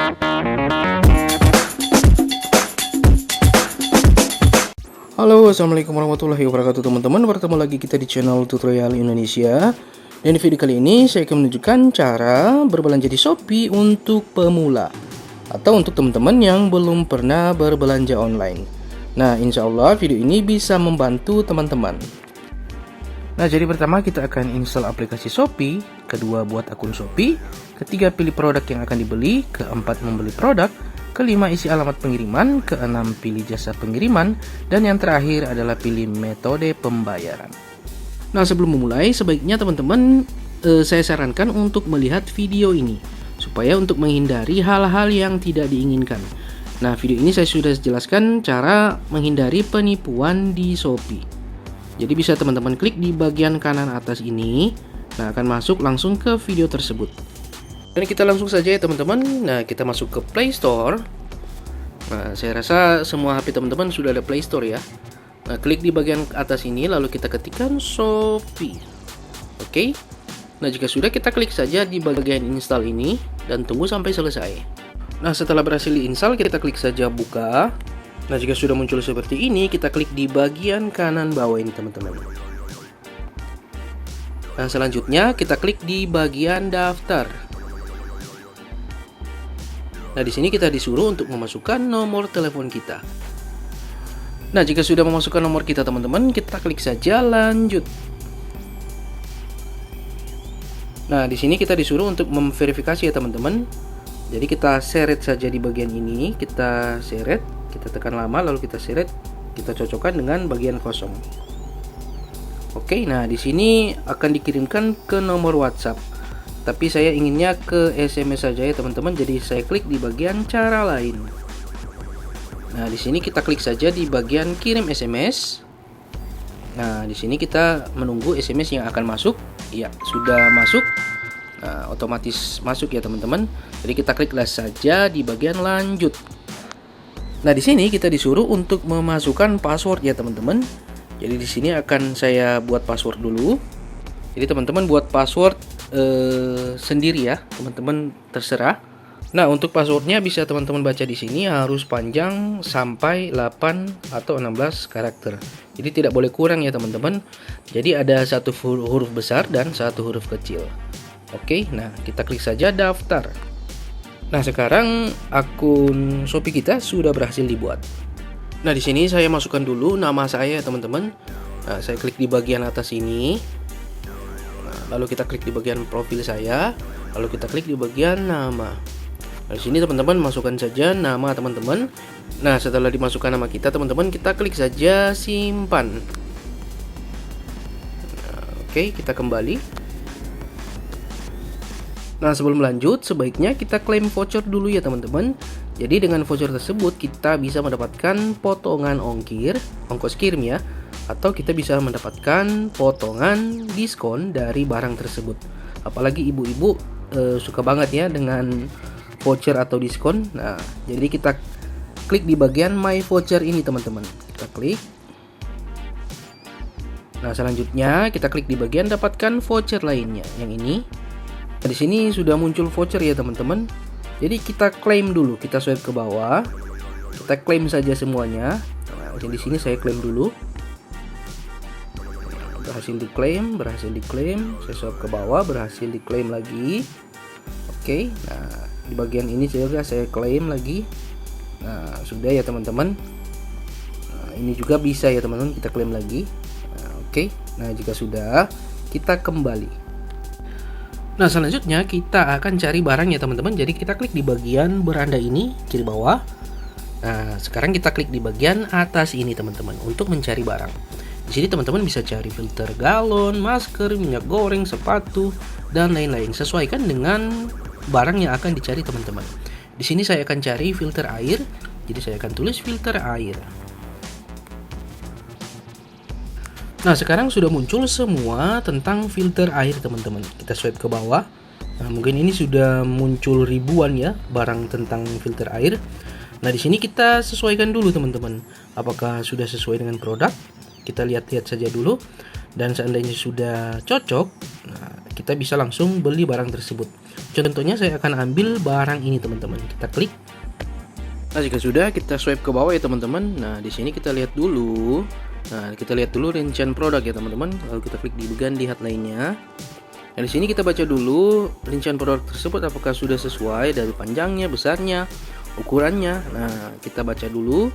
Halo, assalamualaikum warahmatullahi wabarakatuh teman-teman. Bertemu lagi kita di channel Tutorial Indonesia. Dan di video kali ini saya akan menunjukkan cara berbelanja di Shopee untuk pemula atau untuk teman-teman yang belum pernah berbelanja online. Nah, insya Allah video ini bisa membantu teman-teman. Nah, jadi pertama kita akan install aplikasi Shopee, kedua buat akun Shopee, ketiga pilih produk yang akan dibeli, keempat membeli produk, kelima isi alamat pengiriman, keenam pilih jasa pengiriman, dan yang terakhir adalah pilih metode pembayaran. Nah, sebelum memulai sebaiknya teman-teman saya sarankan untuk melihat video ini supaya untuk menghindari hal-hal yang tidak diinginkan. Nah, video ini saya sudah jelaskan cara menghindari penipuan di Shopee. Jadi bisa teman-teman klik di bagian kanan atas ini. Nah, akan masuk langsung ke video tersebut. Dan kita langsung saja ya teman-teman. Nah, kita masuk ke Play Store. Nah, saya rasa semua HP teman-teman sudah ada Play Store ya. Nah, klik di bagian atas ini lalu kita ketikkan Shopee. Oke. Nah, jika sudah kita klik saja di bagian install ini dan tunggu sampai selesai. Nah, setelah berhasil diinstal kita klik saja buka. Nah, jika sudah muncul seperti ini kita klik di bagian kanan bawah ini teman-teman. Nah, selanjutnya kita klik di bagian daftar. Nah, di sini kita disuruh untuk memasukkan nomor telepon kita. Nah, jika sudah memasukkan nomor kita teman-teman, kita klik saja lanjut. Nah, di sini kita disuruh untuk memverifikasi ya teman-teman. Jadi kita seret saja di bagian ini, kita seret, kita tekan lama lalu kita seret, kita cocokkan dengan bagian kosong. Oke, nah di sini akan dikirimkan ke nomor WhatsApp. Tapi saya inginnya ke SMS saja ya teman-teman. Jadi saya klik di bagian cara lain. Nah, di sini kita klik saja di bagian kirim SMS. Nah, di sini kita menunggu SMS yang akan masuk. Ya, sudah masuk. Nah, otomatis masuk ya teman-teman. Jadi kita kliklah saja di bagian lanjut. Nah, di sini kita disuruh untuk memasukkan password ya teman-teman. Jadi di sini akan saya buat password dulu. Jadi teman-teman buat password sendiri ya, teman-teman terserah. Nah, untuk passwordnya bisa teman-teman baca di sini, harus panjang sampai 8 atau 16 karakter. Jadi tidak boleh kurang ya teman-teman. Jadi ada satu huruf besar dan satu huruf kecil. Oke, nah kita klik saja daftar. Nah, sekarang akun Shopee kita sudah berhasil dibuat. Nah, di sini saya masukkan dulu nama saya teman-teman. Nah, saya klik di bagian atas ini. Nah, lalu kita klik di bagian profil saya, lalu kita klik di bagian nama. Nah, di sini teman-teman masukkan saja nama teman-teman. Nah, setelah dimasukkan nama kita teman-teman, kita klik saja simpan. Nah, oke, kita kembali. Nah, sebelum lanjut sebaiknya kita klaim voucher dulu ya teman-teman. Jadi dengan voucher tersebut kita bisa mendapatkan potongan ongkos kirim ya, atau kita bisa mendapatkan potongan diskon dari barang tersebut. Apalagi ibu-ibu suka banget ya dengan voucher atau diskon. Nah, jadi kita klik di bagian My Voucher ini teman-teman. Kita klik. Nah, selanjutnya kita klik di bagian dapatkan voucher lainnya yang ini. Nah, di sini sudah muncul voucher ya teman-teman. Jadi kita klaim dulu, kita swipe ke bawah. Kita klaim saja semuanya. Nah, di sini saya klaim dulu. Berhasil diklaim, saya swipe ke bawah, berhasil diklaim lagi. Oke, nah di bagian ini saya klaim lagi. Nah, sudah ya teman-teman. Nah, ini juga bisa ya teman-teman, kita klaim lagi. Nah, oke. Nah, jika sudah, kita kembali. Nah, selanjutnya kita akan cari barang ya teman-teman. Jadi kita klik di bagian beranda ini kiri bawah. Nah, sekarang kita klik di bagian atas ini teman-teman untuk mencari barang. Di sini teman-teman bisa cari filter galon, masker, minyak goreng, sepatu, dan lain-lain. Sesuaikan dengan barang yang akan dicari teman-teman. Di sini saya akan cari filter air. Jadi saya akan tulis filter air. Nah, sekarang sudah muncul semua tentang filter air teman-teman. Kita swipe ke bawah. Nah, mungkin ini sudah muncul ribuan ya barang tentang filter air. Nah, di sini kita sesuaikan dulu teman-teman. Apakah sudah sesuai dengan produk? Kita lihat-lihat saja dulu. dan seandainya sudah cocok, nah, kita bisa langsung beli barang tersebut. Contohnya saya akan ambil barang ini teman-teman. Kita klik. Nah, jika sudah, kita swipe ke bawah ya teman-teman. Nah, di sini kita lihat dulu. Nah, kita lihat dulu rincian produk ya teman-teman. Lalu kita klik di bagian lihat lainnya. Nah, di sini kita baca dulu rincian produk tersebut apakah sudah sesuai dari panjangnya, besarnya, ukurannya. Nah, kita baca dulu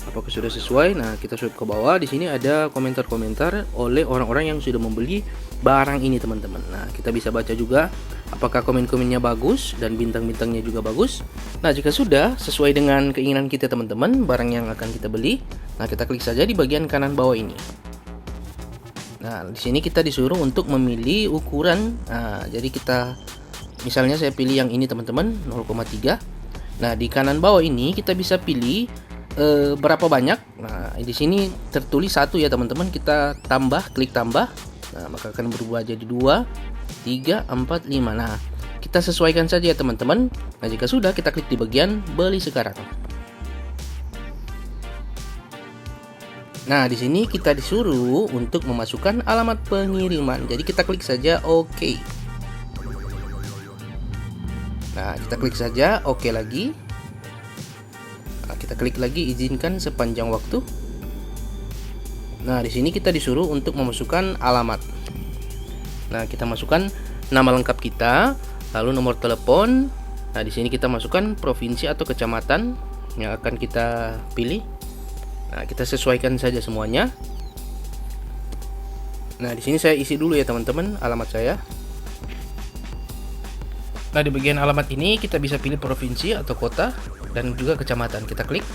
apakah sudah sesuai. Nah, kita swipe ke bawah. Di sini ada komentar-komentar oleh orang-orang yang sudah membeli barang ini teman-teman. Nah, kita bisa baca juga apakah komen-komennya bagus dan bintang-bintangnya juga bagus. Nah, jika sudah sesuai dengan keinginan kita teman-teman, barang yang akan kita beli, nah kita klik saja di bagian kanan bawah ini. Nah, di sini kita disuruh untuk memilih ukuran. Nah, jadi kita misalnya saya pilih yang ini teman-teman, 0,3. Nah, di kanan bawah ini kita bisa pilih berapa banyak. Nah, di sini tertulis 1 ya teman-teman. Kita tambah, klik tambah. Nah, maka akan berubah jadi 2, 3, 4, 5. Nah, kita sesuaikan saja ya teman-teman. Nah, jika sudah, kita klik di bagian beli sekarang. Nah, di sini kita disuruh untuk memasukkan alamat pengiriman. Jadi kita klik saja OK. Nah, kita klik saja OK lagi. Nah, kita klik lagi izinkan sepanjang waktu. Nah, di sini kita disuruh untuk memasukkan alamat. Nah, kita masukkan nama lengkap kita, lalu nomor telepon. Nah, di sini kita masukkan provinsi atau kecamatan yang akan kita pilih. Nah, kita sesuaikan saja semuanya. Nah, di sini saya isi dulu ya teman-teman alamat saya. Nah, di bagian alamat ini kita bisa pilih provinsi atau kota dan juga kecamatan. Kita klik.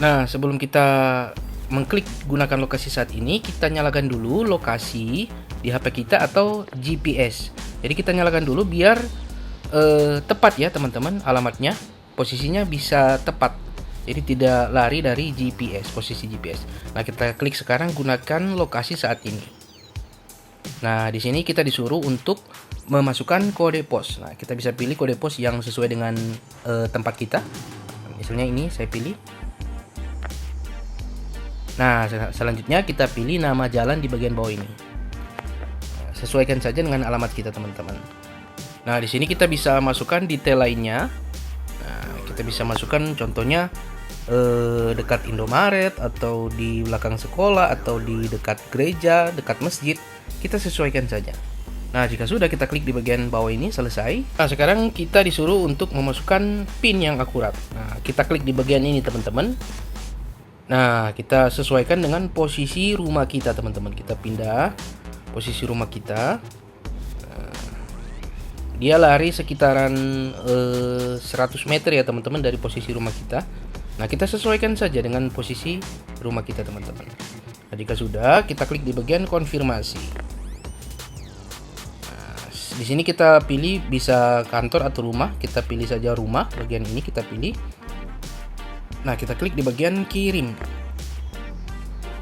Nah, sebelum kita mengklik gunakan lokasi saat ini, kita nyalakan dulu lokasi di HP kita atau GPS. Jadi kita nyalakan dulu biar tepat ya teman-teman alamatnya, posisinya bisa tepat. Jadi tidak lari dari GPS, posisi GPS. Nah, kita klik sekarang gunakan lokasi saat ini. Nah, di sini kita disuruh untuk memasukkan kode pos. Nah, kita bisa pilih kode pos yang sesuai dengan tempat kita. Misalnya ini saya pilih. Nah, selanjutnya kita pilih nama jalan di bagian bawah ini. Sesuaikan saja dengan alamat kita, teman-teman. Nah, di sini kita bisa masukkan detail lainnya. Nah, kita bisa masukkan contohnya dekat Indomaret atau di belakang sekolah atau di dekat gereja, dekat masjid. Kita sesuaikan saja. Nah, jika sudah kita klik di bagian bawah ini selesai. Nah, sekarang kita disuruh untuk memasukkan PIN yang akurat. Nah, kita klik di bagian ini, teman-teman. Nah, kita sesuaikan dengan posisi rumah kita, teman-teman. Kita pindah posisi rumah kita. Dia lari sekitaran 100 meter ya, teman-teman, dari posisi rumah kita. Nah, kita sesuaikan saja dengan posisi rumah kita, teman-teman. Nah, jika sudah, kita klik di bagian konfirmasi. Nah, di sini kita pilih bisa kantor atau rumah. Kita pilih saja rumah. Bagian ini kita pilih. Nah, kita klik di bagian kirim.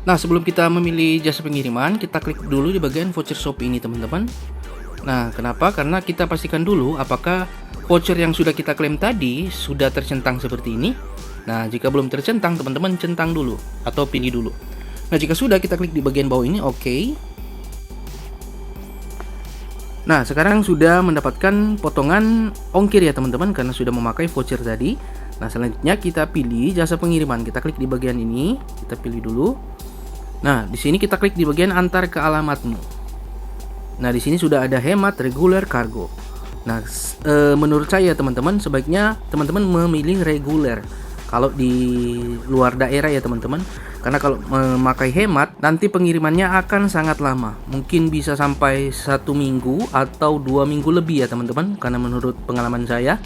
Nah, sebelum kita memilih jasa pengiriman, kita klik dulu di bagian voucher Shopee ini, teman-teman. Nah, kenapa? Karena kita pastikan dulu apakah voucher yang sudah kita klaim tadi sudah tercentang seperti ini. Nah, jika belum tercentang, teman-teman centang dulu atau pilih dulu. Nah, jika sudah, kita klik di bagian bawah ini, OK. Nah, sekarang sudah mendapatkan potongan ongkir ya, teman-teman, karena sudah memakai voucher tadi. Nah, selanjutnya kita pilih jasa pengiriman. Kita klik di bagian ini, kita pilih dulu. Nah, di sini kita klik di bagian antar ke alamatmu. Nah, di sini sudah ada hemat, reguler, kargo. Nah, menurut saya teman-teman, sebaiknya teman-teman memilih reguler kalau di luar daerah ya teman-teman. Karena kalau memakai hemat, nanti pengirimannya akan sangat lama. Mungkin bisa sampai 1 minggu atau 2 minggu lebih ya teman-teman. Karena menurut pengalaman saya,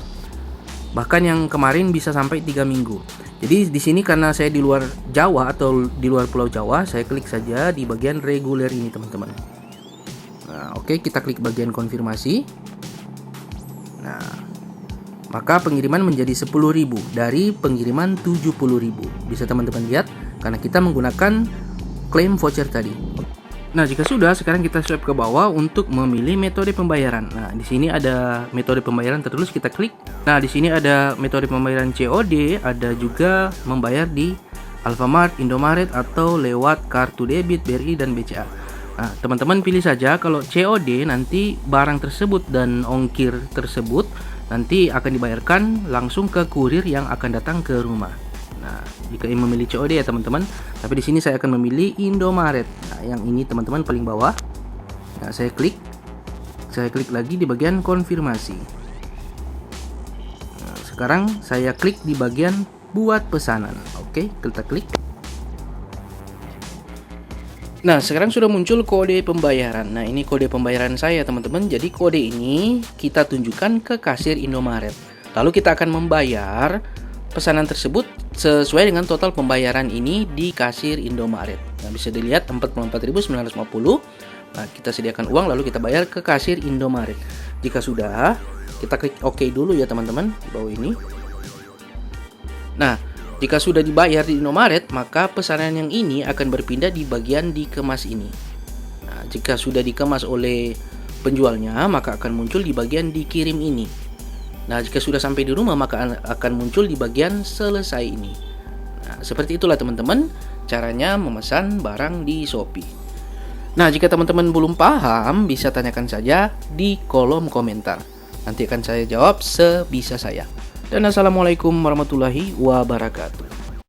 bahkan yang kemarin bisa sampai 3 minggu. Jadi di sini karena saya di luar Jawa atau di luar Pulau Jawa, saya klik saja di bagian reguler ini, teman-teman. Nah, oke, kita klik bagian konfirmasi. Nah, maka pengiriman menjadi 10.000 dari pengiriman 70.000. Bisa teman-teman lihat karena kita menggunakan klaim voucher tadi. Nah, jika sudah, sekarang kita swipe ke bawah untuk memilih metode pembayaran. Nah, di sini ada metode pembayaran tertulis, kita klik. Nah, di sini ada metode pembayaran COD, ada juga membayar di Alfamart, Indomaret atau lewat kartu debit, BRI dan BCA. Nah, teman-teman pilih saja kalau COD nanti barang tersebut dan ongkir tersebut nanti akan dibayarkan langsung ke kurir yang akan datang ke rumah. Nah, jika ingin memilih COD ya teman-teman, tapi di sini saya akan memilih Indomaret. Nah, yang ini teman-teman paling bawah. Nah, saya klik lagi di bagian konfirmasi. Nah, sekarang saya klik di bagian buat pesanan. Oke, kita klik. Nah, sekarang sudah muncul kode pembayaran. Nah, ini kode pembayaran saya, teman-teman. Jadi, kode ini kita tunjukkan ke kasir Indomaret. Lalu kita akan membayar pesanan tersebut sesuai dengan total pembayaran ini di kasir Indomaret. Nah, bisa dilihat 44.950. Nah, kita sediakan uang lalu kita bayar ke kasir Indomaret. Jika sudah, kita klik OK dulu ya, teman-teman, di bawah ini. Nah, jika sudah dibayar di Indomaret, maka pesanan yang ini akan berpindah di bagian dikemas ini. Nah, jika sudah dikemas oleh penjualnya, maka akan muncul di bagian dikirim ini. Nah, jika sudah sampai di rumah, maka akan muncul di bagian selesai ini. Nah, seperti itulah teman-teman caranya memesan barang di Shopee. Nah, jika teman-teman belum paham, bisa tanyakan saja di kolom komentar. Nanti akan saya jawab sebisa saya. Dan assalamualaikum warahmatullahi wabarakatuh.